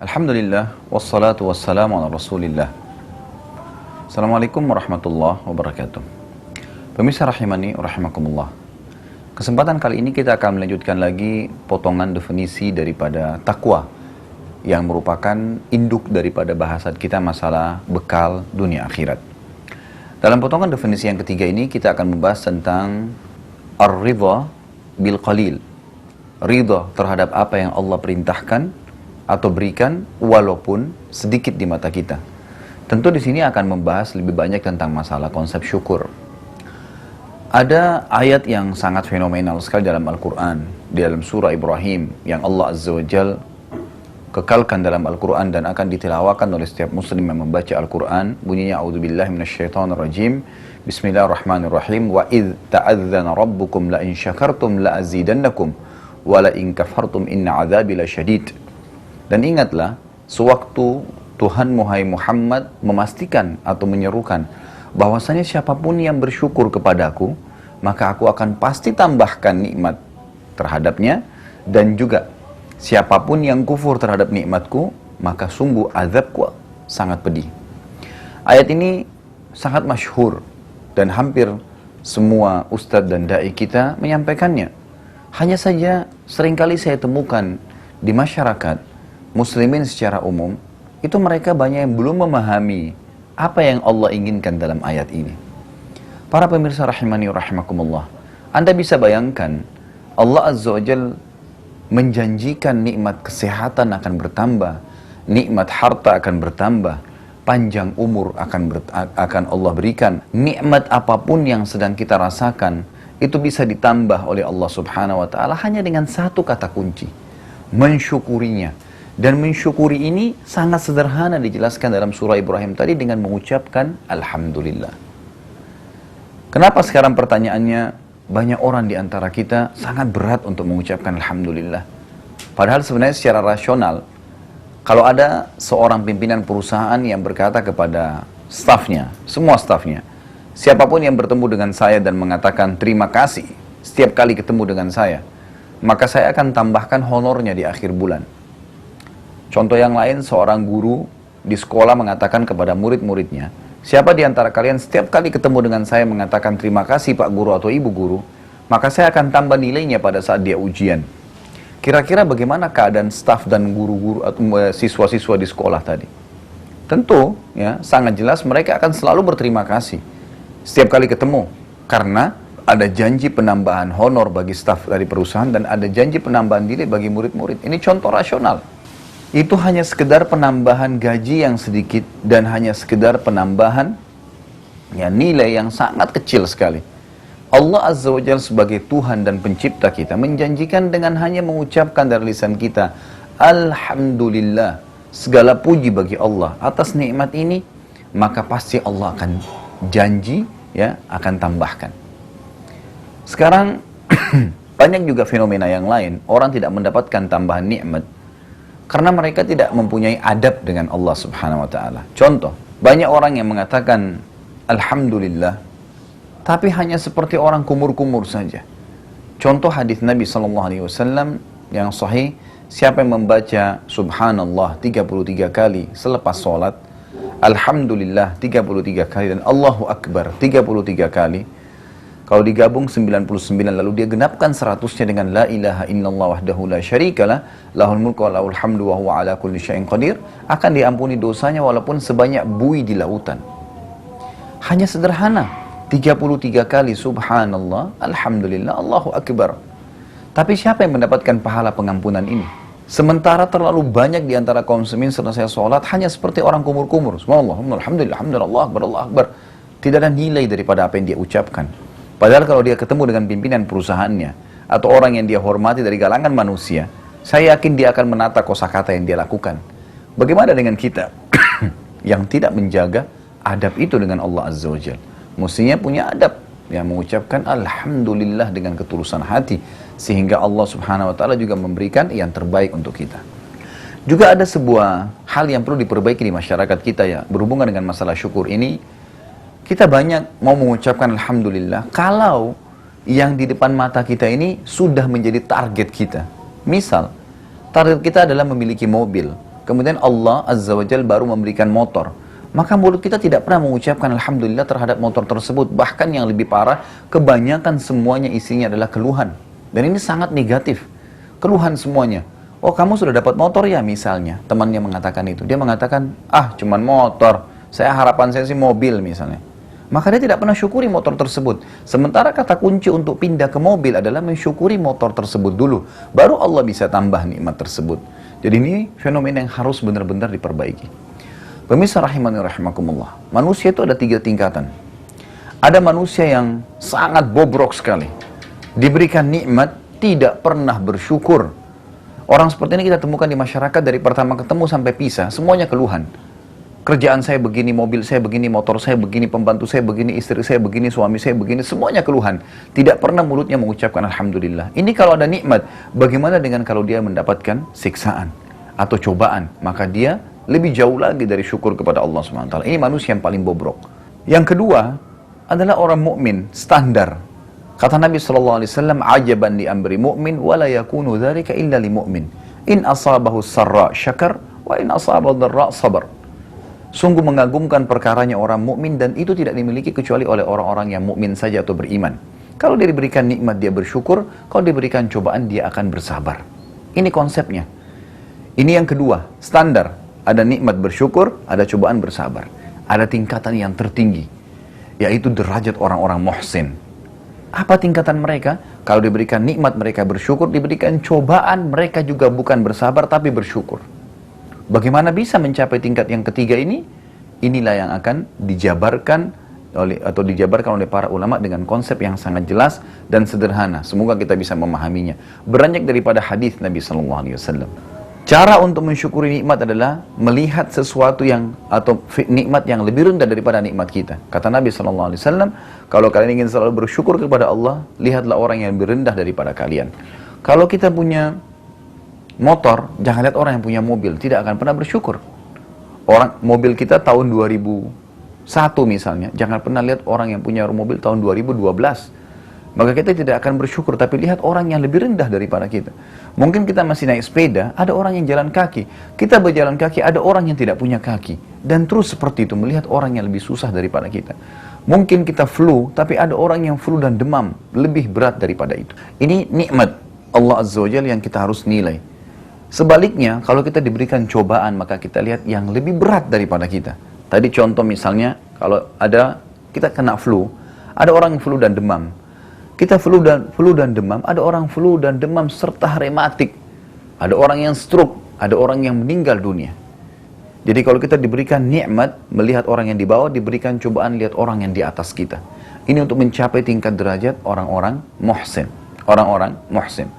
Alhamdulillah, wassalatu wassalamu ala rasulillah. Assalamualaikum warahmatullahi wabarakatuh. Pemirsa rahimani, rahimakumullah. Kesempatan kali ini kita akan melanjutkan lagi potongan definisi daripada takwa yang merupakan induk daripada bahasan kita masalah bekal dunia akhirat. Dalam potongan definisi yang ketiga ini kita akan membahas tentang ar-ridha bil qalil. Ridha terhadap apa yang Allah perintahkan atau berikan walaupun sedikit di mata kita. Tentu di sini akan membahas lebih banyak tentang masalah konsep syukur. Ada ayat yang sangat fenomenal sekali dalam Al-Quran, di dalam surah Ibrahim, yang Allah Azza wa Jal kekalkan dalam Al-Quran dan akan ditilawakan oleh setiap muslim yang membaca Al-Quran. Bunyinya, A'udzubillahi minasyaitonirrajim, Bismillahirrahmanirrahim, Wa idh ta'adzana rabbukum la in syakartum la azidannakum, wa la in kafartum inna azabi lasyadid. Dan ingatlah, sewaktu Tuhan Muhammad memastikan atau menyerukan bahwasanya siapapun yang bersyukur kepadaku, maka aku akan pasti tambahkan nikmat terhadapnya, dan juga siapapun yang kufur terhadap nikmatku, maka sungguh azabku sangat pedih. Ayat ini sangat masyhur dan hampir semua ustadz dan da'i kita menyampaikannya. Hanya saja seringkali saya temukan di masyarakat muslimin secara umum, itu mereka banyak yang belum memahami apa yang Allah inginkan dalam ayat ini. Para pemirsa rahimani rahimakumullah, Anda bisa bayangkan Allah Azza wa Jal menjanjikan nikmat kesehatan akan bertambah, nikmat harta akan bertambah, panjang umur akan Allah berikan. Nikmat apapun yang sedang kita rasakan, itu bisa ditambah oleh Allah Subhanahu wa Ta'ala hanya dengan satu kata kunci: mensyukurinya. Dan mensyukuri ini sangat sederhana dijelaskan dalam surah Ibrahim tadi dengan mengucapkan Alhamdulillah. Kenapa sekarang pertanyaannya banyak orang di antara kita sangat berat untuk mengucapkan Alhamdulillah? Padahal sebenarnya secara rasional, kalau ada seorang pimpinan perusahaan yang berkata kepada stafnya, semua stafnya, siapapun yang bertemu dengan saya dan mengatakan terima kasih setiap kali ketemu dengan saya, maka saya akan tambahkan honornya di akhir bulan. Contoh yang lain, seorang guru di sekolah mengatakan kepada murid-muridnya, siapa di antara kalian setiap kali ketemu dengan saya mengatakan terima kasih Pak Guru atau Ibu Guru, maka saya akan tambah nilainya pada saat dia ujian. Kira-kira bagaimana keadaan staf dan guru-guru atau siswa-siswa di sekolah tadi? Tentu, ya, sangat jelas mereka akan selalu berterima kasih setiap kali ketemu, karena ada janji penambahan honor bagi staf dari perusahaan dan ada janji penambahan nilai bagi murid-murid. Ini contoh rasional. Itu hanya sekedar penambahan gaji yang sedikit dan hanya sekedar penambahan nilai yang sangat kecil sekali. Allah Azza wa Jalla sebagai Tuhan dan pencipta kita menjanjikan dengan hanya mengucapkan dari lisan kita Alhamdulillah, segala puji bagi Allah atas nikmat ini, maka pasti Allah akan janji, ya, akan tambahkan. Sekarang banyak juga fenomena yang lain, orang tidak mendapatkan tambahan nikmat karena mereka tidak mempunyai adab dengan Allah Subhanahu wa Ta'ala. Contoh, banyak orang yang mengatakan Alhamdulillah, tapi hanya seperti orang kumur-kumur saja. Contoh hadis Nabi SAW yang sahih, siapa yang membaca Subhanallah 33 kali selepas sholat, Alhamdulillah 33 kali, dan Allahu Akbar 33 kali, kalau digabung 99, lalu dia genapkan 100-nya dengan La ilaha illallah wahdahu la syarikalah, lahul mulku wa lahul hamdu wa huwa ala kulli syai'in qadir, akan diampuni dosanya walaupun sebanyak buih di lautan. Hanya sederhana, 33 kali Subhanallah, Alhamdulillah, Allahu Akbar. Tapi siapa yang mendapatkan pahala pengampunan ini? Sementara terlalu banyak di antara kaum muslimin selesai sholat hanya seperti orang kumur-kumur. Subhanallah, Alhamdulillah, Alhamdulillah, Allah Akbar, Allah Akbar. Tidak ada nilai daripada apa yang dia ucapkan. Padahal kalau dia ketemu dengan pimpinan perusahaannya atau orang yang dia hormati dari kalangan manusia, saya yakin dia akan menata kosakata yang dia lakukan. Bagaimana dengan kita yang tidak menjaga adab itu dengan Allah Azza wa Jalla? Mestinya punya adab, yang mengucapkan Alhamdulillah dengan ketulusan hati, sehingga Allah Subhanahu wa Ta'ala juga memberikan yang terbaik untuk kita. Juga ada sebuah hal yang perlu diperbaiki di masyarakat kita, ya, berhubungan dengan masalah syukur ini. Kita banyak mau mengucapkan Alhamdulillah kalau yang di depan mata kita ini sudah menjadi target kita. Misal, target kita adalah memiliki mobil, kemudian Allah Azza wa Jalla baru memberikan motor. Maka mulut kita tidak pernah mengucapkan Alhamdulillah terhadap motor tersebut. Bahkan yang lebih parah, kebanyakan semuanya isinya adalah keluhan. Dan ini sangat negatif. Keluhan semuanya. Oh, kamu sudah dapat motor ya misalnya. Temannya mengatakan itu. Dia mengatakan, ah cuman motor. Harapan saya sih mobil misalnya. Maka dia tidak pernah syukuri motor tersebut. Sementara kata kunci untuk pindah ke mobil adalah mensyukuri motor tersebut dulu. Baru Allah bisa tambah nikmat tersebut. Jadi ini fenomena yang harus benar-benar diperbaiki. Pemirsa rahimani rahimakumullah. Manusia itu ada 3 tingkatan. Ada manusia yang sangat bobrok sekali. Diberikan nikmat, tidak pernah bersyukur. Orang seperti ini kita temukan di masyarakat dari pertama ketemu sampai pisah. Semuanya keluhan. Kerjaan saya begini, mobil saya begini, motor saya begini, pembantu saya begini, istri saya begini, suami saya begini, semuanya keluhan. Tidak pernah mulutnya mengucapkan Alhamdulillah. Ini kalau ada nikmat, bagaimana dengan kalau dia mendapatkan siksaan atau cobaan? Maka dia lebih jauh lagi dari syukur kepada Allah SWT. Ini manusia yang paling bobrok. Yang kedua adalah orang mukmin standar. Kata Nabi SAW, ajaban li amri mu'min, wa la yakunu dhalika illa li mu'min. In asabahu sarra syakar, wa in asabahu dharra sabar. Sungguh mengagumkan perkaranya orang mukmin dan itu tidak dimiliki kecuali oleh orang-orang yang mukmin saja atau beriman. Kalau dia diberikan nikmat dia bersyukur, kalau diberikan cobaan dia akan bersabar. Ini konsepnya. Ini yang kedua, standar. Ada nikmat bersyukur, ada cobaan bersabar. Ada tingkatan yang tertinggi, yaitu derajat orang-orang muhsin. Apa tingkatan mereka? Kalau diberikan nikmat mereka bersyukur, diberikan cobaan mereka juga bukan bersabar tapi bersyukur. Bagaimana bisa mencapai tingkat yang ketiga ini? Inilah yang akan dijabarkan oleh para ulama dengan konsep yang sangat jelas dan sederhana. Semoga kita bisa memahaminya. Beranjak daripada hadis Nabi SAW. Cara untuk mensyukuri nikmat adalah melihat sesuatu atau nikmat yang lebih rendah daripada nikmat kita. Kata Nabi SAW, kalau kalian ingin selalu bersyukur kepada Allah, lihatlah orang yang lebih rendah daripada kalian. Kalau kita punya motor, jangan lihat orang yang punya mobil, tidak akan pernah bersyukur. Mobil kita tahun 2001 misalnya, jangan pernah lihat orang yang punya mobil tahun 2012. Maka kita tidak akan bersyukur, tapi lihat orang yang lebih rendah daripada kita. Mungkin kita masih naik sepeda, ada orang yang jalan kaki. Kita berjalan kaki, ada orang yang tidak punya kaki. Dan terus seperti itu, melihat orang yang lebih susah daripada kita. Mungkin kita flu, tapi ada orang yang flu dan demam, lebih berat daripada itu. Ini nikmat Allah Azza wa Jalla yang kita harus nilai. Sebaliknya, kalau kita diberikan cobaan, maka kita lihat yang lebih berat daripada kita. Tadi contoh misalnya, kalau kita kena flu, ada orang flu dan demam. Kita flu dan demam, ada orang flu dan demam serta rematik. Ada orang yang stroke, ada orang yang meninggal dunia. Jadi kalau kita diberikan nikmat, melihat orang yang di bawah, diberikan cobaan, lihat orang yang di atas kita. Ini untuk mencapai tingkat derajat orang-orang muhsin. Orang-orang muhsin.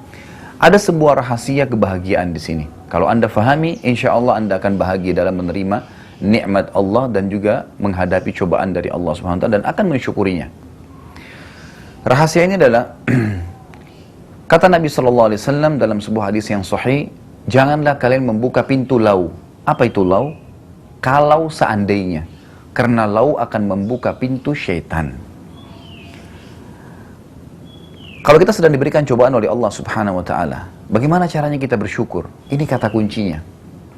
Ada sebuah rahasia kebahagiaan di sini. Kalau Anda fahami, insya Allah Anda akan bahagia dalam menerima nikmat Allah dan juga menghadapi cobaan dari Allah SWT dan akan mensyukurinya. Rahasia ini adalah kata Nabi SAW dalam sebuah hadis yang sahih, janganlah kalian membuka pintu lau. Apa itu lau? Kalau seandainya, karena lau akan membuka pintu syaitan. Kalau kita sedang diberikan cobaan oleh Allah Subhanahu wa taala, bagaimana caranya kita bersyukur? Ini kata kuncinya.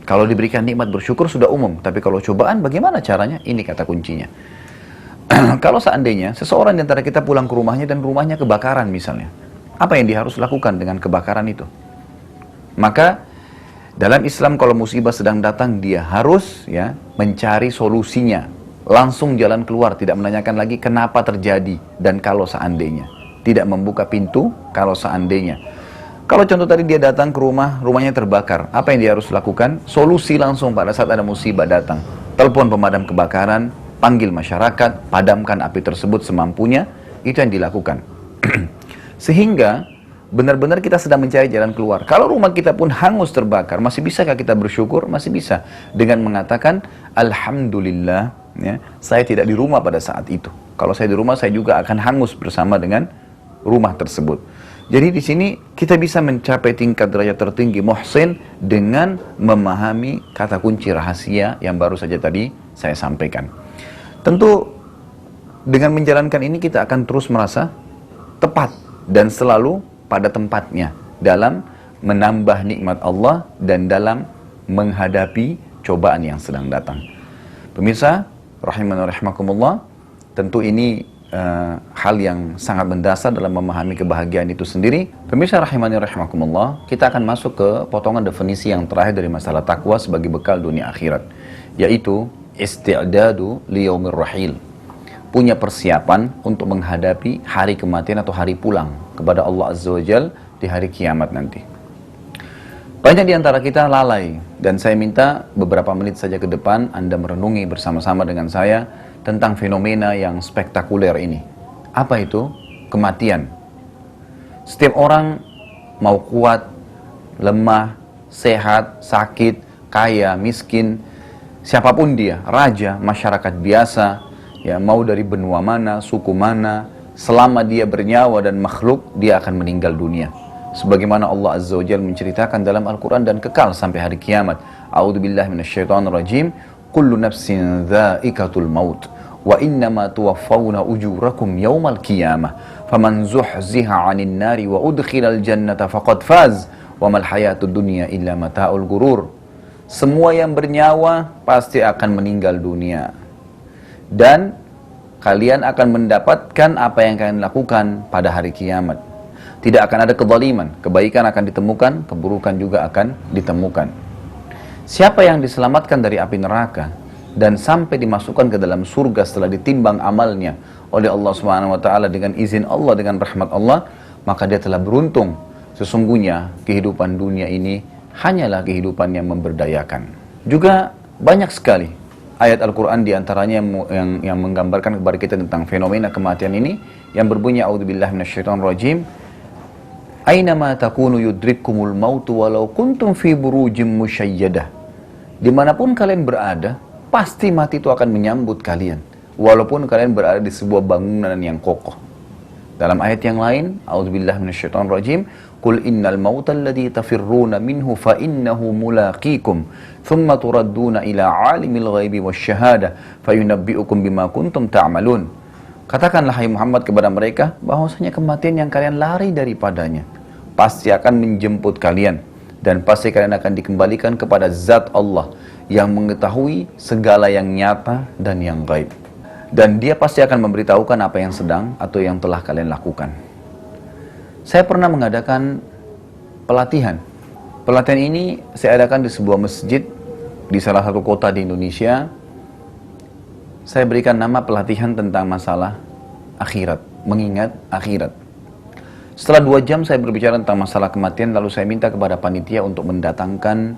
Kalau diberikan nikmat bersyukur sudah umum, tapi kalau cobaan bagaimana caranya? Ini kata kuncinya. Kalau seandainya seseorang di antara kita pulang ke rumahnya dan rumahnya kebakaran misalnya, apa yang dia harus lakukan dengan kebakaran itu? Maka dalam Islam kalau musibah sedang datang dia harus mencari solusinya, langsung jalan keluar, tidak menanyakan lagi kenapa terjadi dan kalau seandainya. Tidak membuka pintu kalau seandainya. Kalau contoh tadi dia datang ke rumahnya terbakar, apa yang dia harus lakukan? Solusi langsung pada saat ada musibah datang. Telepon pemadam kebakaran, panggil masyarakat, padamkan api tersebut semampunya, itu yang dilakukan. Sehingga benar-benar kita sedang mencari jalan keluar. Kalau rumah kita pun hangus terbakar, masih bisakah kita bersyukur? Masih bisa. Dengan mengatakan, Alhamdulillah, saya tidak di rumah pada saat itu. Kalau saya di rumah, saya juga akan hangus bersama dengan rumah tersebut. Jadi di sini kita bisa mencapai tingkat derajat tertinggi muhsin dengan memahami kata kunci rahasia yang baru saja tadi saya sampaikan. Tentu dengan menjalankan ini kita akan terus merasa tepat dan selalu pada tempatnya dalam menambah nikmat Allah dan dalam menghadapi cobaan yang sedang datang. Pemirsa, rahimani rahimakumullah, tentu ini hal yang sangat mendasar dalam memahami kebahagiaan itu sendiri. Pemirsa rahimani rahimakumullah, kita akan masuk ke potongan definisi yang terakhir dari masalah takwa sebagai bekal dunia akhirat, yaitu isti'dadu liyaumir rahil. Punya persiapan untuk menghadapi hari kematian atau hari pulang kepada Allah Azza wa Jal di hari kiamat nanti. Banyak di antara kita lalai, dan saya minta beberapa menit saja ke depan Anda merenungi bersama-sama dengan saya tentang fenomena yang spektakuler ini. Apa itu? Kematian. Setiap orang mau kuat, lemah, sehat, sakit, kaya, miskin, siapapun dia, raja, masyarakat biasa, ya mau dari benua mana, suku mana, selama dia bernyawa dan makhluk, dia akan meninggal dunia. Sebagaimana Allah Azza wa Jalla menceritakan dalam Al-Quran dan kekal sampai hari kiamat. A'udzubillahi minasyaitonirrajim. Kullu nafsin dha'iqatul maut. Wa innama tuwaffawna ujurakum yawmal qiyamah. Faman zuhziha 'anil nari wa udkhilal jannata faqad faz. Wa mal hayatud dunya illa mata'ul gurur. Semua yang bernyawa pasti akan meninggal dunia. Dan kalian akan mendapatkan apa yang kalian lakukan pada hari kiamat. Tidak akan ada kezaliman, kebaikan akan ditemukan, keburukan juga akan ditemukan. Siapa yang diselamatkan dari api neraka dan sampai dimasukkan ke dalam surga setelah ditimbang amalnya oleh Allah Subhanahu wa taala dengan izin Allah, dengan rahmat Allah, maka dia telah beruntung. Sesungguhnya kehidupan dunia ini hanyalah kehidupan yang memberdayakan. Juga banyak sekali ayat Al-Quran diantaranya yang menggambarkan kepada kita tentang fenomena kematian ini, yang berbunyi a'udzubillahi minasyaitonirrajim. Aynama takunu yudrikkumul mautu walau kuntum fi burujim musyayyadah. Dimanapun kalian berada, pasti mati itu akan menyambut kalian, walaupun kalian berada di sebuah bangunan yang kokoh. Dalam ayat yang lain, a'udzubillahi minasyaitonirrajim, qul innal mauta alladhi tafirruna minhu fa innahu mulaqikum thumma turadduna ila alimil ghaibi wasyahadah fayunabbi'ukum bima kuntum ta'malun. Katakanlah hai Muhammad kepada mereka bahwasanya kematian yang kalian lari daripadanya pasti akan menjemput kalian, dan pasti kalian akan dikembalikan kepada zat Allah yang mengetahui segala yang nyata dan yang gaib, dan dia pasti akan memberitahukan apa yang sedang atau yang telah kalian lakukan. Saya pernah mengadakan pelatihan ini saya adakan di sebuah masjid di salah satu kota di Indonesia. Saya berikan nama pelatihan tentang masalah akhirat, mengingat akhirat. Setelah 2 jam saya berbicara tentang masalah kematian, lalu saya minta kepada panitia untuk mendatangkan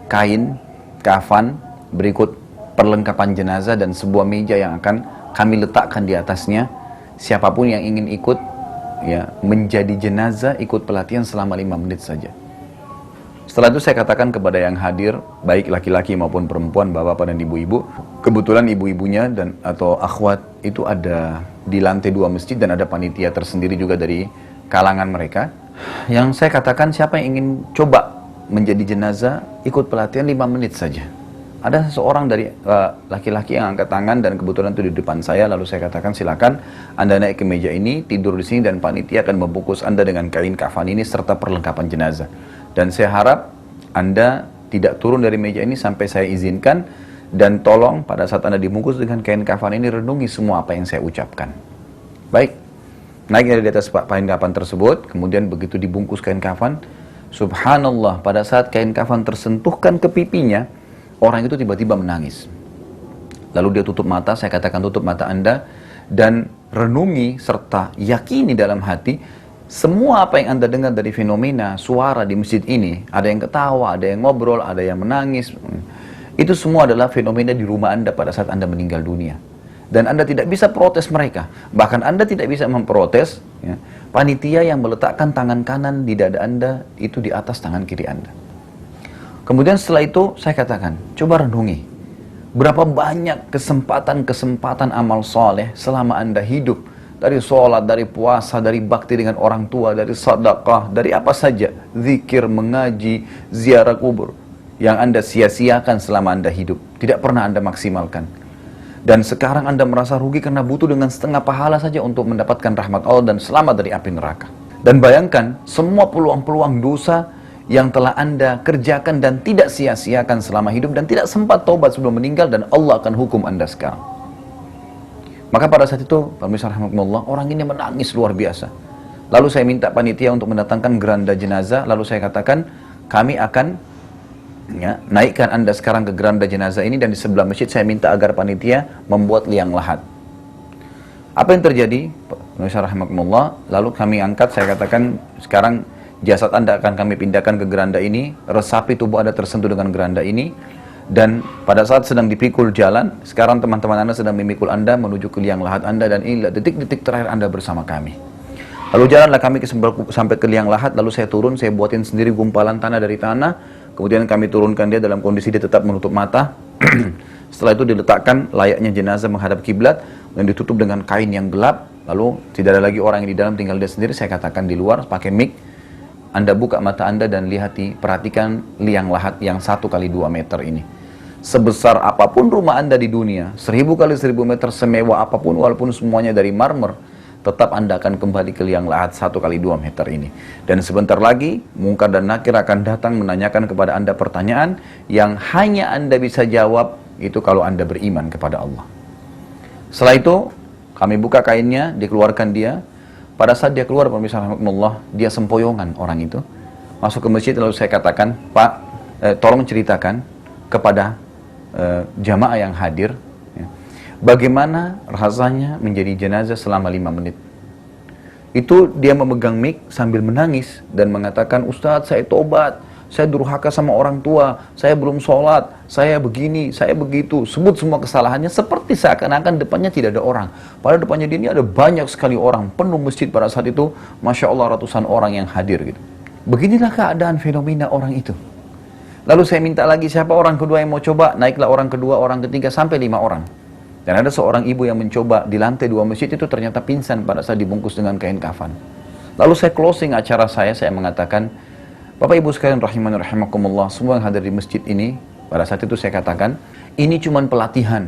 kain, kafan, berikut perlengkapan jenazah dan sebuah meja yang akan kami letakkan di atasnya. Siapapun yang ingin ikut ya menjadi jenazah, ikut pelatihan selama 5 menit saja. Setelah itu saya katakan kepada yang hadir, baik laki-laki maupun perempuan, bapak-bapak dan ibu-ibu, kebetulan ibu-ibunya dan atau akhwat itu ada di lantai 2 masjid dan ada panitia tersendiri juga dari kalangan mereka. Yang saya katakan, siapa yang ingin coba menjadi jenazah, ikut pelatihan 5 menit saja. Ada seseorang dari laki-laki yang angkat tangan dan kebetulan itu di depan saya, lalu saya katakan silakan Anda naik ke meja ini, tidur di sini dan panitia akan membungkus Anda dengan kain kafan ini serta perlengkapan jenazah. Dan saya harap Anda tidak turun dari meja ini sampai saya izinkan, dan tolong pada saat Anda dibungkus dengan kain kafan ini renungi semua apa yang saya ucapkan. Baik, naik dari atas kain kafan tersebut, kemudian begitu dibungkus kain kafan, subhanallah, pada saat kain kafan tersentuhkan ke pipinya, orang itu tiba-tiba menangis. Lalu dia tutup mata, saya katakan tutup mata Anda, dan renungi serta yakini dalam hati, semua apa yang Anda dengar dari fenomena suara di masjid ini, ada yang ketawa, ada yang ngobrol, ada yang menangis, itu semua adalah fenomena di rumah Anda pada saat Anda meninggal dunia. Dan Anda tidak bisa protes mereka. Bahkan Anda tidak bisa memprotes ya, panitia yang meletakkan tangan kanan di dada Anda itu di atas tangan kiri Anda. Kemudian setelah itu saya katakan, coba renungi. Berapa banyak kesempatan amal soleh selama Anda hidup. Dari sholat, dari puasa, dari bakti dengan orang tua, dari sedekah, dari apa saja. Zikir, mengaji, ziarah kubur. Yang Anda sia-siakan selama Anda hidup. Tidak pernah Anda maksimalkan. Dan sekarang Anda merasa rugi karena butuh dengan setengah pahala saja untuk mendapatkan rahmat Allah dan selamat dari api neraka. Dan bayangkan, semua peluang-peluang dosa yang telah Anda kerjakan dan tidak sia-siakan selama hidup dan tidak sempat taubat sebelum meninggal, dan Allah akan hukum Anda sekarang. Maka pada saat itu, pemirsa rahimakumullah, orang ini menangis luar biasa. Lalu saya minta panitia untuk mendatangkan geranda jenazah, lalu saya katakan, kami akan naikkan Anda sekarang ke geranda jenazah ini, dan di sebelah masjid saya minta agar panitia membuat liang lahat. Apa yang terjadi? Pemirsa rahimakumullah, lalu kami angkat, saya katakan, sekarang jasad Anda akan kami pindahkan ke geranda ini, resapi tubuh Anda tersentuh dengan geranda ini, dan pada saat sedang dipikul jalan, sekarang teman-teman Anda sedang memikul Anda menuju ke liang lahat Anda, dan inilah detik-detik terakhir Anda bersama kami. Lalu jalanlah kami sampai ke liang lahat, lalu saya turun, saya buatin sendiri gumpalan tanah dari tanah, kemudian kami turunkan dia dalam kondisi dia tetap menutup mata. Setelah itu diletakkan layaknya jenazah menghadap kiblat, dan ditutup dengan kain yang gelap, lalu tidak ada lagi orang yang di dalam, tinggal dia sendiri. Saya katakan di luar, pakai mic, Anda buka mata Anda dan perhatikan liang lahat yang 1 kali 2 meter ini. Sebesar apapun rumah Anda di dunia, 1000 kali 1000 meter, semewah apapun, walaupun semuanya dari marmer, tetap Anda akan kembali ke liang lahat 1 kali 2 meter ini. Dan sebentar lagi, Munkar dan Nakir akan datang menanyakan kepada Anda pertanyaan yang hanya Anda bisa jawab itu kalau Anda beriman kepada Allah. Setelah itu, kami buka kainnya, dikeluarkan dia. Pada saat dia keluar, pemirsa rahimakumullah, dia sempoyongan orang itu. Masuk ke masjid, lalu saya katakan, Pak, tolong ceritakan kepada jamaah yang hadir, bagaimana rasanya menjadi jenazah selama 5 menit. Itu dia memegang mic sambil menangis dan mengatakan, Ustadz, saya tobat, saya durhaka sama orang tua, saya belum sholat, saya begini, saya begitu. Sebut semua kesalahannya seperti seakan-akan depannya tidak ada orang. Padahal depannya dia ini ada banyak sekali orang, penuh masjid pada saat itu, Masya Allah ratusan orang yang hadir gitu. Beginilah keadaan fenomena orang itu. Lalu saya minta lagi, siapa orang kedua yang mau coba? Naiklah orang kedua, orang ketiga, sampai 5 orang. Dan ada seorang ibu yang mencoba di lantai 2 masjid itu ternyata pingsan pada saat dibungkus dengan kain kafan. Lalu saya closing acara saya mengatakan, Bapak Ibu sekalian rahimani rahimakumullah, semua yang hadir di masjid ini, pada saat itu saya katakan, ini cuma pelatihan.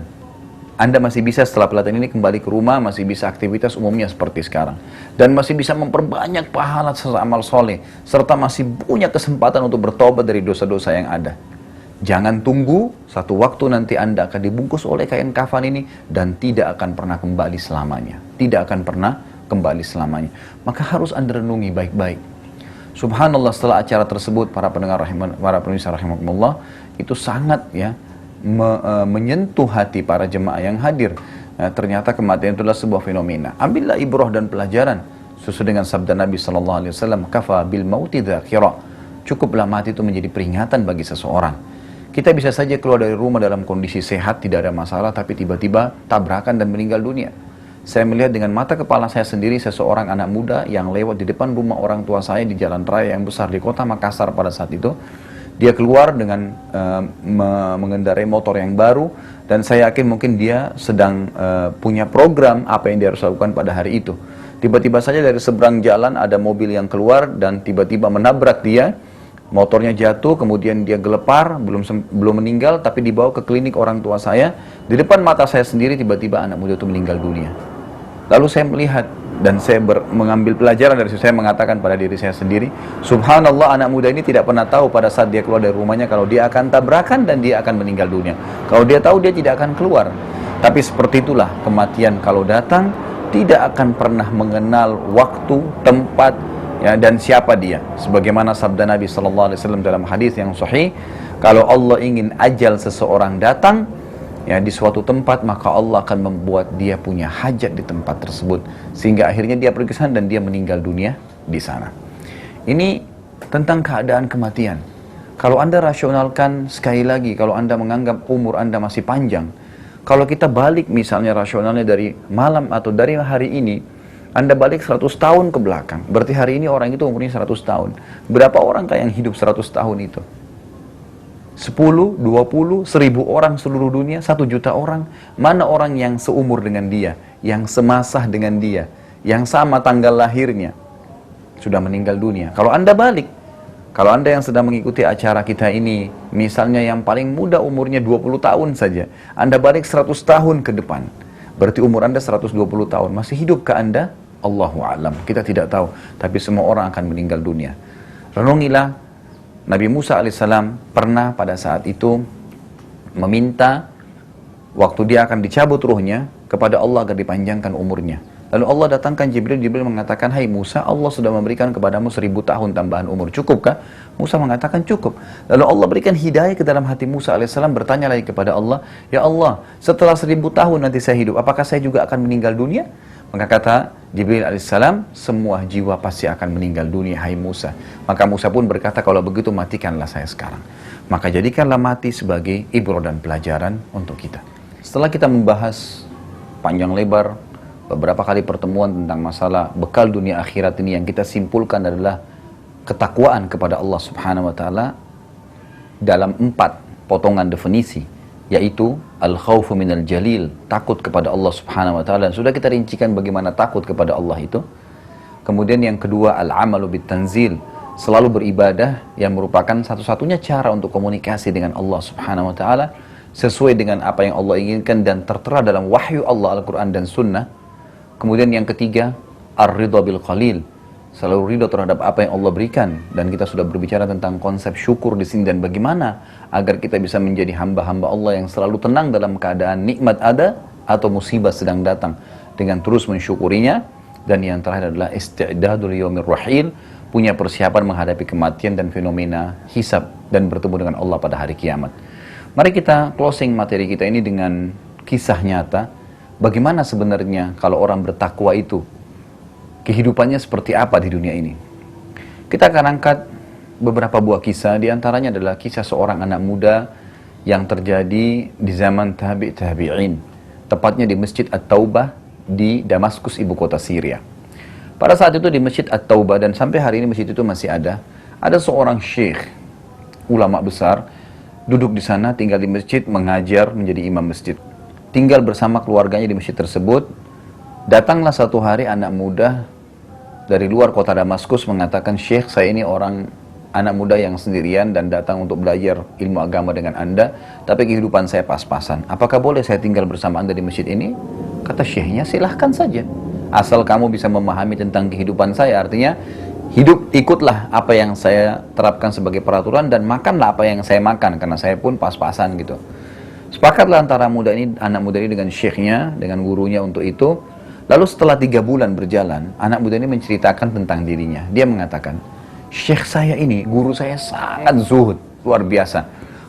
Anda masih bisa setelah pelatihan ini kembali ke rumah, masih bisa aktivitas umumnya seperti sekarang. Dan masih bisa memperbanyak pahala amal soleh, serta masih punya kesempatan untuk bertobat dari dosa-dosa yang ada. Jangan tunggu, satu waktu nanti Anda akan dibungkus oleh kain kafan ini, dan tidak akan pernah kembali selamanya. Tidak akan pernah kembali selamanya. Maka harus Anda renungi baik-baik. Subhanallah, setelah acara tersebut, para pemirsa rahimakumullah, itu sangat menyentuh hati para jemaah yang hadir. Ternyata kematian itu adalah sebuah fenomena. Ambillah ibrah dan pelajaran sesuai dengan sabda Nabi SAW, kafa bil mauti dzakira. Cukuplah mati itu menjadi peringatan bagi seseorang. Kita bisa saja keluar dari rumah dalam kondisi sehat, tidak ada masalah, tapi tiba-tiba tabrakan dan meninggal dunia. Saya melihat dengan mata kepala saya sendiri seseorang anak muda yang lewat di depan rumah orang tua saya di jalan raya yang besar di kota Makassar pada saat itu. Dia keluar dengan mengendarai motor yang baru, dan saya yakin mungkin dia sedang punya program apa yang dia harus lakukan pada hari itu. Tiba-tiba saja dari seberang jalan ada mobil yang keluar dan tiba-tiba menabrak dia. Motornya jatuh, kemudian dia gelepar, belum meninggal, tapi dibawa ke klinik orang tua saya. Di depan mata saya sendiri tiba-tiba anak muda itu meninggal dunia. Lalu saya melihat dan saya mengambil pelajaran dari situ. Saya mengatakan pada diri saya sendiri, subhanallah, anak muda ini tidak pernah tahu pada saat dia keluar dari rumahnya kalau dia akan tabrakan dan dia akan meninggal dunia. Kalau dia tahu, dia tidak akan keluar. Tapi seperti itulah kematian kalau datang, tidak akan pernah mengenal waktu, tempat, dan siapa dia. Sebagaimana sabda Nabi SAW dalam hadis yang sahih, kalau Allah ingin ajal seseorang datang di suatu tempat, maka Allah akan membuat dia punya hajat di tempat tersebut, sehingga akhirnya dia pergi ke sana dan dia meninggal dunia di sana. Ini tentang keadaan kematian. Kalau Anda rasionalkan, sekali lagi, kalau Anda menganggap umur Anda masih panjang, kalau kita balik misalnya rasionalnya dari malam atau dari hari ini, Anda balik 100 tahun ke belakang, berarti hari ini orang itu umurnya 100 tahun. Berapa orang yang hidup 100 tahun itu? 10, 20, 1000 orang seluruh dunia, 1 juta orang. Mana orang yang seumur dengan dia, yang semasah dengan dia, yang sama tanggal lahirnya, sudah meninggal dunia. Kalau Anda balik, kalau Anda yang sedang mengikuti acara kita ini, misalnya yang paling muda umurnya 20 tahun saja, Anda balik 100 tahun ke depan, berarti umur Anda 120 tahun. Masih hidup ke Anda? Allahu a'lam, kita tidak tahu. Tapi semua orang akan meninggal dunia. Renungilah Nabi Musa alaihissalam pernah pada saat itu meminta waktu dia akan dicabut ruhnya kepada Allah agar dipanjangkan umurnya. Lalu Allah datangkan Jibril mengatakan, hai Musa, Allah sudah memberikan kepadamu 1000 tahun tambahan umur, cukupkah? Musa mengatakan cukup. Lalu Allah berikan hidayah ke dalam hati Musa alaihissalam, bertanya lagi kepada Allah, ya Allah, setelah 1000 tahun nanti saya hidup, apakah saya juga akan meninggal dunia? Maka kata Jibril alaihissalam, semua jiwa pasti akan meninggal dunia, hai Musa. Maka Musa pun berkata, kalau begitu matikanlah saya sekarang. Maka jadikanlah mati sebagai ibrah dan pelajaran untuk kita. Setelah kita membahas panjang lebar beberapa kali pertemuan tentang masalah bekal dunia akhirat ini, yang kita simpulkan adalah ketakwaan kepada Allah Subhanahu wa taala dalam 4 potongan definisi, yaitu al-khaufu minal jalil, takut kepada Allah Subhanahu wa taala. Sudah kita rincikan bagaimana takut kepada Allah itu. Kemudian yang kedua, al-amalu bitanzil, selalu beribadah yang merupakan satu-satunya cara untuk komunikasi dengan Allah Subhanahu wa taala sesuai dengan apa yang Allah inginkan dan tertera dalam wahyu Allah, Al-Quran dan Sunnah. Kemudian yang ketiga, ar-ridha bil qalil, selalu ridha terhadap apa yang Allah berikan. Dan kita sudah berbicara tentang konsep syukur di sini dan bagaimana agar kita bisa menjadi hamba-hamba Allah yang selalu tenang dalam keadaan nikmat ada atau musibah sedang datang, dengan terus mensyukurinya. Dan yang terakhir adalah isti'dadul yaumir rahil, punya persiapan menghadapi kematian dan fenomena hisab dan bertemu dengan Allah pada hari kiamat. Mari kita closing materi kita ini dengan kisah nyata. Bagaimana sebenarnya kalau orang bertakwa itu, kehidupannya seperti apa di dunia ini. Kita akan angkat beberapa buah kisah, di antaranya adalah kisah seorang anak muda yang terjadi di zaman tabi'in, tepatnya di Masjid At-Taubah di Damaskus, ibu kota Syria. Pada saat itu di Masjid At-Taubah, dan sampai hari ini masjid itu masih ada seorang syekh, ulama besar, duduk di sana, tinggal di masjid, mengajar, menjadi imam masjid. Tinggal bersama keluarganya di masjid tersebut. Datanglah satu hari anak muda dari luar kota Damaskus mengatakan, Syekh, saya ini anak muda yang sendirian dan datang untuk belajar ilmu agama dengan Anda, tapi kehidupan saya pas-pasan. Apakah boleh saya tinggal bersama Anda di masjid ini? Kata Syekhnya, silahkan saja. Asal kamu bisa memahami tentang kehidupan saya, artinya ikutlah apa yang saya terapkan sebagai peraturan dan makanlah apa yang saya makan, karena saya pun pas-pasan gitu. Sepakatlah antara anak muda ini dengan syekhnya, dengan gurunya untuk itu. Lalu setelah 3 bulan berjalan, anak muda ini menceritakan tentang dirinya. Dia mengatakan, syekh saya ini, guru saya sangat zuhud, luar biasa.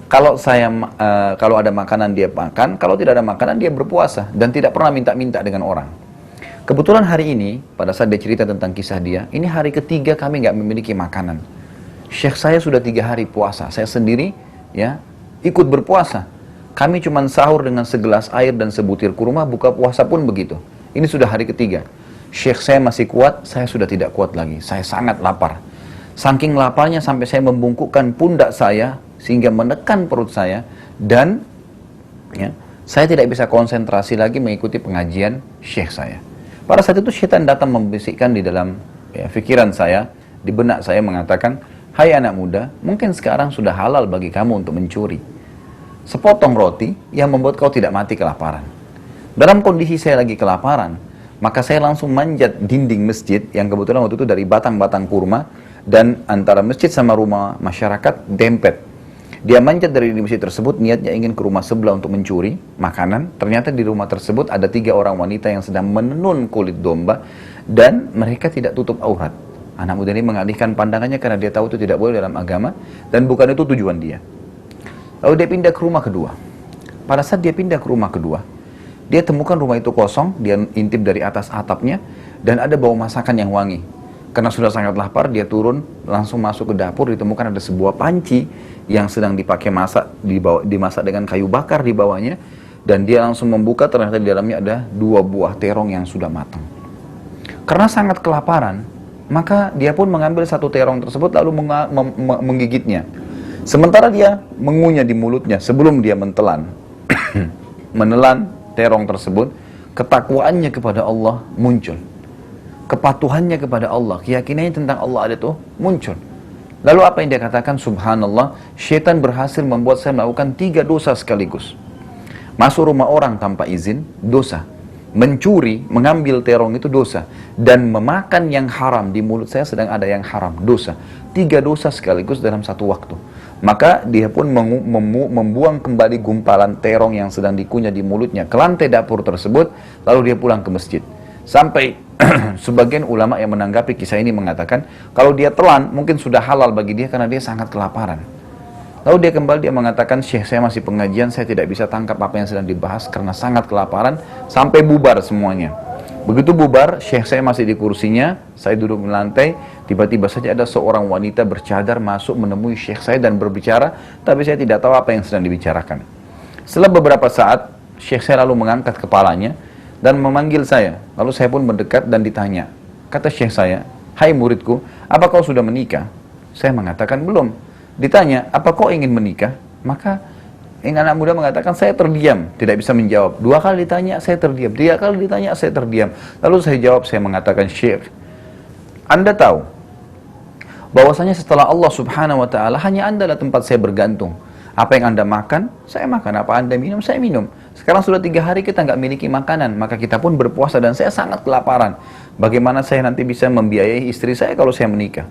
Kalau ada makanan dia makan, kalau tidak ada makanan dia berpuasa dan tidak pernah minta-minta dengan orang. Kebetulan hari ini, pada saat dia cerita tentang kisah dia, ini hari ketiga kami nggak memiliki makanan. Syekh saya sudah 3 hari puasa, saya sendiri ya ikut berpuasa. Kami cuma sahur dengan segelas air dan sebutir kurma, buka puasa pun begitu. Ini sudah hari ketiga. Syekh saya masih kuat, saya sudah tidak kuat lagi. Saya sangat lapar. Saking laparnya sampai saya membungkukkan pundak saya sehingga menekan perut saya, dan ya, saya tidak bisa konsentrasi lagi mengikuti pengajian syekh saya. Pada saat itu syaitan datang membisikkan di dalam pikiran saya, di benak saya mengatakan, hai anak muda, mungkin sekarang sudah halal bagi kamu untuk mencuri sepotong roti yang membuat kau tidak mati kelaparan. Dalam kondisi saya lagi kelaparan, maka saya langsung manjat dinding masjid yang kebetulan waktu itu dari batang-batang kurma, dan antara masjid sama rumah masyarakat dempet. Dia manjat dari masjid tersebut, niatnya ingin ke rumah sebelah untuk mencuri makanan. Ternyata di rumah tersebut ada 3 orang wanita yang sedang menenun kulit domba, dan mereka tidak tutup aurat. Anak muda ini mengalihkan pandangannya karena dia tahu itu tidak boleh dalam agama, dan bukan itu tujuan dia. Lalu dia pindah ke rumah kedua. Pada saat dia pindah ke rumah kedua, dia temukan rumah itu kosong, dia intip dari atas atapnya, dan ada bau masakan yang wangi. Karena sudah sangat lapar, dia turun, langsung masuk ke dapur, ditemukan ada sebuah panci yang sedang dipakai dimasak dengan kayu bakar di bawahnya, dan dia langsung membuka, ternyata di dalamnya ada 2 buah terong yang sudah matang. Karena sangat kelaparan, maka dia pun mengambil 1 terong tersebut lalu menggigitnya. Sementara dia mengunyah di mulutnya sebelum dia menelan terong tersebut, ketakwaannya kepada Allah muncul. Kepatuhannya kepada Allah, keyakinannya tentang Allah ada tuh muncul. Lalu apa yang dia katakan? Subhanallah, syaitan berhasil membuat saya melakukan 3 dosa sekaligus. Masuk rumah orang tanpa izin, dosa. mencuri, mengambil terong itu dosa, dan memakan yang haram, di mulut saya sedang ada yang haram, dosa. 3 dosa sekaligus dalam satu waktu. Maka dia pun membuang kembali gumpalan terong yang sedang dikunyah di mulutnya ke lantai dapur tersebut, lalu dia pulang ke masjid. Sampai sebagian ulama yang menanggapi kisah ini mengatakan, kalau dia telan mungkin sudah halal bagi dia karena dia sangat kelaparan. Lalu dia kembali, dia mengatakan, Syekh, saya masih pengajian, saya tidak bisa tangkap apa yang sedang dibahas karena sangat kelaparan, sampai bubar semuanya. Begitu bubar, Syekh saya masih di kursinya, saya duduk di lantai, tiba-tiba saja ada seorang wanita bercadar masuk menemui Syekh saya dan berbicara, tapi saya tidak tahu apa yang sedang dibicarakan. Setelah beberapa saat, Syekh saya lalu mengangkat kepalanya dan memanggil saya. Lalu saya pun mendekat dan ditanya. Kata Syekh saya, "Hai muridku, apa kau sudah menikah?" Saya mengatakan belum. Ditanya, "Apa kau ingin menikah?" Maka ini anak muda mengatakan, saya terdiam, tidak bisa menjawab. 2 kali ditanya, saya terdiam. 3 kali ditanya, saya terdiam. Lalu saya jawab, saya mengatakan, Syekh, Anda tahu bahwasanya setelah Allah subhanahu wa ta'ala, hanya Anda lah tempat saya bergantung. Apa yang Anda makan, saya makan. Apa Anda minum, saya minum. Sekarang sudah 3 hari kita nggak miliki makanan, maka kita pun berpuasa dan saya sangat kelaparan. Bagaimana saya nanti bisa membiayai istri saya kalau saya menikah?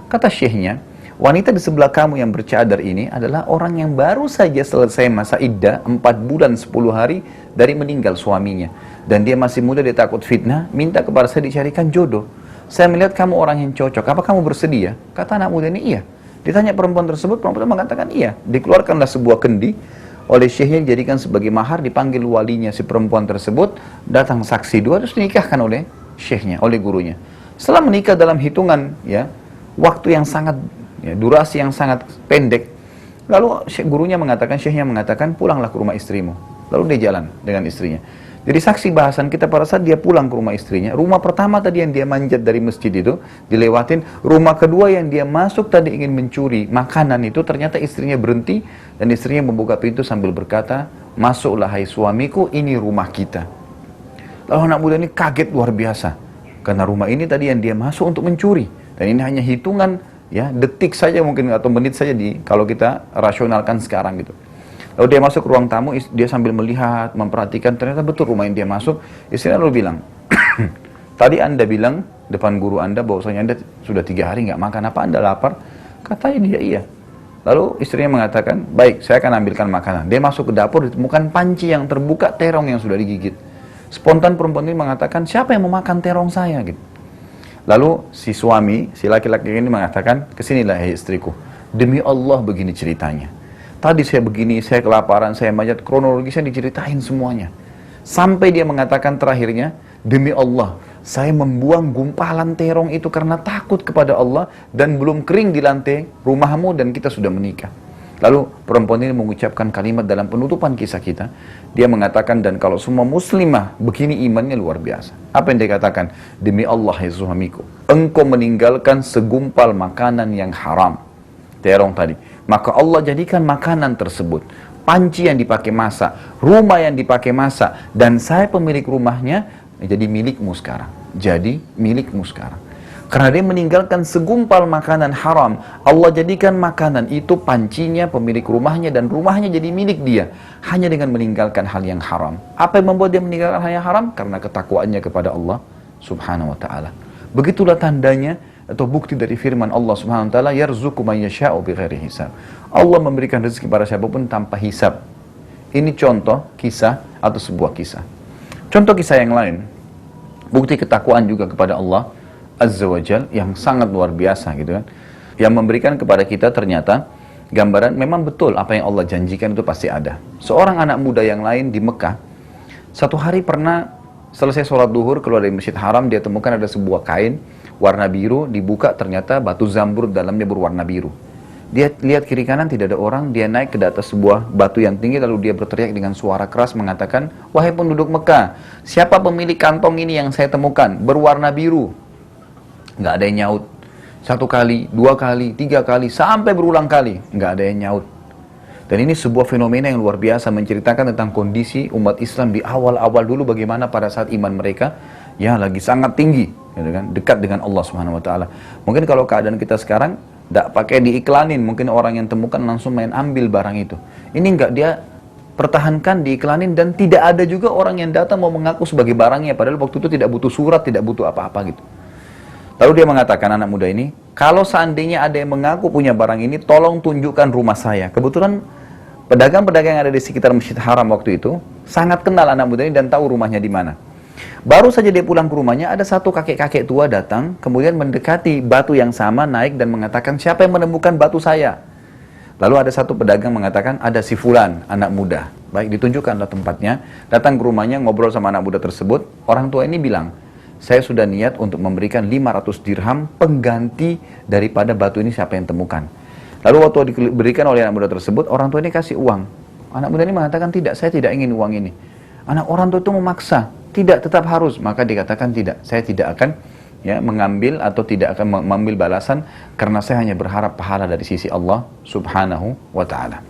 Kata syekhnya, wanita di sebelah kamu yang bercadar ini adalah orang yang baru saja selesai masa iddah 4 bulan 10 hari dari meninggal suaminya. Dan dia masih muda, dia takut fitnah, minta kepada saya dicarikan jodoh. Saya melihat kamu orang yang cocok, apa kamu bersedia? Kata anak muda ini, iya. Ditanya perempuan tersebut, perempuan mengatakan iya. Dikeluarkanlah sebuah kendi, oleh syekhnya dijadikan sebagai mahar, dipanggil walinya si perempuan tersebut, datang saksi 2, terus dinikahkan oleh syekhnya, oleh gurunya. Setelah menikah dalam hitungan waktu yang sangat durasi yang sangat pendek, lalu gurunya mengatakan, syekhnya mengatakan, pulanglah ke rumah istrimu. Lalu dia jalan dengan istrinya. Jadi saksi bahasan kita pada saat dia pulang ke rumah istrinya, rumah pertama tadi yang dia manjat dari masjid itu dilewatin, rumah kedua yang dia masuk tadi ingin mencuri makanan itu, ternyata istrinya berhenti dan istrinya membuka pintu sambil berkata, "Masuklah hai suamiku, ini rumah kita." Lalu anak muda ini kaget luar biasa, karena rumah ini tadi yang dia masuk untuk mencuri, dan ini hanya hitungan detik saja mungkin atau menit saja kalau kita rasionalkan sekarang gitu. Lalu dia masuk ke ruang tamu, dia sambil melihat, memperhatikan, ternyata betul rumah yang dia masuk. Istrinya lalu bilang, "Tadi Anda bilang depan guru Anda bahwasanya Anda sudah 3 hari nggak makan, apa Anda lapar?" Katanya dia iya. Lalu istrinya mengatakan, "Baik, saya akan ambilkan makanan." Dia masuk ke dapur, ditemukan panci yang terbuka, terong yang sudah digigit. Spontan perempuan ini mengatakan, "Siapa yang mau makan terong saya?" gitu. Lalu si suami, si laki-laki ini mengatakan, "Kesinilah hai istriku, demi Allah begini ceritanya. Tadi saya begini, saya kelaparan, saya manjat, kronologisnya diceritain semuanya. Sampai dia mengatakan terakhirnya, demi Allah, saya membuang gumpalan terong itu karena takut kepada Allah dan belum kering di lantai rumahmu dan kita sudah menikah." Lalu perempuan ini mengucapkan kalimat dalam penutupan kisah kita. Dia mengatakan, dan kalau semua muslimah begini imannya luar biasa. Apa yang dia katakan? "Demi Allah ya suamiku, engkau meninggalkan segumpal makanan yang haram." Terong tadi. Maka Allah jadikan makanan tersebut, panci yang dipakai masak, rumah yang dipakai masak, dan saya pemilik rumahnya, jadi milikmu sekarang. Jadi milikmu sekarang. Karena dia meninggalkan segumpal makanan haram, Allah jadikan makanan itu pancinya, pemilik rumahnya, dan rumahnya jadi milik dia. Hanya dengan meninggalkan hal yang haram. Apa yang membuat dia meninggalkan hal yang haram? Karena ketakwaannya kepada Allah subhanahu wa ta'ala. Begitulah tandanya, atau bukti dari firman Allah subhanahu wa ta'ala, yarzuqu man yasha'u bighairi hisab. Allah memberikan rezeki pada siapapun tanpa hisab. Ini contoh kisah atau sebuah kisah. Contoh kisah yang lain, bukti ketakwaan juga kepada Allah Azza wa Jal yang sangat luar biasa gitu kan. Yang memberikan kepada kita ternyata gambaran memang betul apa yang Allah janjikan itu pasti ada. Seorang anak muda yang lain di Mekah, satu hari pernah selesai sholat duhur keluar dari Masjid Haram, dia temukan ada sebuah kain warna biru, dibuka ternyata batu zamrud dalamnya berwarna biru. Dia lihat kiri kanan tidak ada orang, dia naik ke atas sebuah batu yang tinggi, lalu dia berteriak dengan suara keras mengatakan, "Wahai penduduk Mekah, siapa pemilik kantong ini yang saya temukan berwarna biru?" Nggak ada yang nyaut. 1 kali, 2 kali, 3 kali, sampai berulang kali nggak ada yang nyaut. Dan ini sebuah fenomena yang luar biasa, menceritakan tentang kondisi umat Islam di awal-awal dulu, bagaimana pada saat iman mereka lagi sangat tinggi, gitu kan, dekat dengan Allah Subhanahu wa taala. Mungkin kalau keadaan kita sekarang tidak pakai diiklanin, mungkin orang yang temukan langsung main ambil barang itu. Ini enggak, dia pertahankan, diiklanin, dan tidak ada juga orang yang datang mau mengaku sebagai barangnya, padahal waktu itu tidak butuh surat, tidak butuh apa-apa gitu. Lalu dia mengatakan, anak muda ini, kalau seandainya ada yang mengaku punya barang ini, tolong tunjukkan rumah saya. Kebetulan pedagang-pedagang yang ada di sekitar Masjid Haram waktu itu sangat kenal anak muda ini dan tahu rumahnya di mana. Baru saja dia pulang ke rumahnya, ada satu kakek-kakek tua datang, kemudian mendekati batu yang sama, naik dan mengatakan, siapa yang menemukan batu saya? Lalu ada satu pedagang mengatakan, ada si Fulan, anak muda. Baik, ditunjukkanlah tempatnya, datang ke rumahnya, ngobrol sama anak muda tersebut. Orang tua ini bilang, saya sudah niat untuk memberikan 500 dirham pengganti daripada batu ini siapa yang temukan. Lalu waktu diberikan oleh anak muda tersebut, orang tua ini kasih uang. Anak muda ini mengatakan, tidak, saya tidak ingin uang ini. Orang tua itu memaksa, tidak, tetap harus. Maka dikatakan, tidak, saya tidak akan mengambil atau tidak akan mengambil balasan karena saya hanya berharap pahala dari sisi Allah Subhanahu wa taala.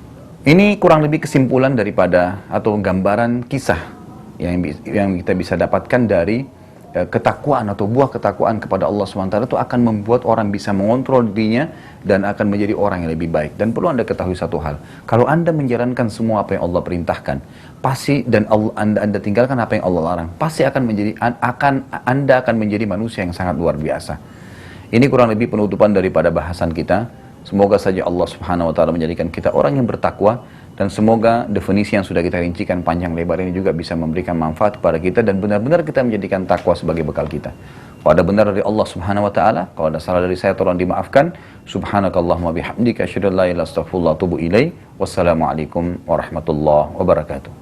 Ini kurang lebih kesimpulan daripada atau gambaran kisah yang kita bisa dapatkan dari ketakwaan atau buah ketakwaan kepada Allah SWT itu akan membuat orang bisa mengontrol dirinya dan akan menjadi orang yang lebih baik. Dan perlu Anda ketahui satu hal, kalau Anda menjalankan semua apa yang Allah perintahkan, pasti, dan Anda tinggalkan apa yang Allah larang, pasti Anda akan menjadi manusia yang sangat luar biasa. Ini kurang lebih penutupan daripada bahasan kita. Semoga saja Allah Subhanahu wa taala menjadikan kita orang yang bertakwa, dan semoga definisi yang sudah kita rincikan panjang lebar ini juga bisa memberikan manfaat kepada kita dan benar-benar kita menjadikan takwa sebagai bekal kita. Kalau ada benar dari Allah Subhanahu wa taala, kalau ada salah dari saya tolong dimaafkan. Subhanakallahumma bihamdika asyhadu an la ilaha illa anta astaghfiruka wa atubu ilaik. Wassalamualaikum warahmatullahi wabarakatuh.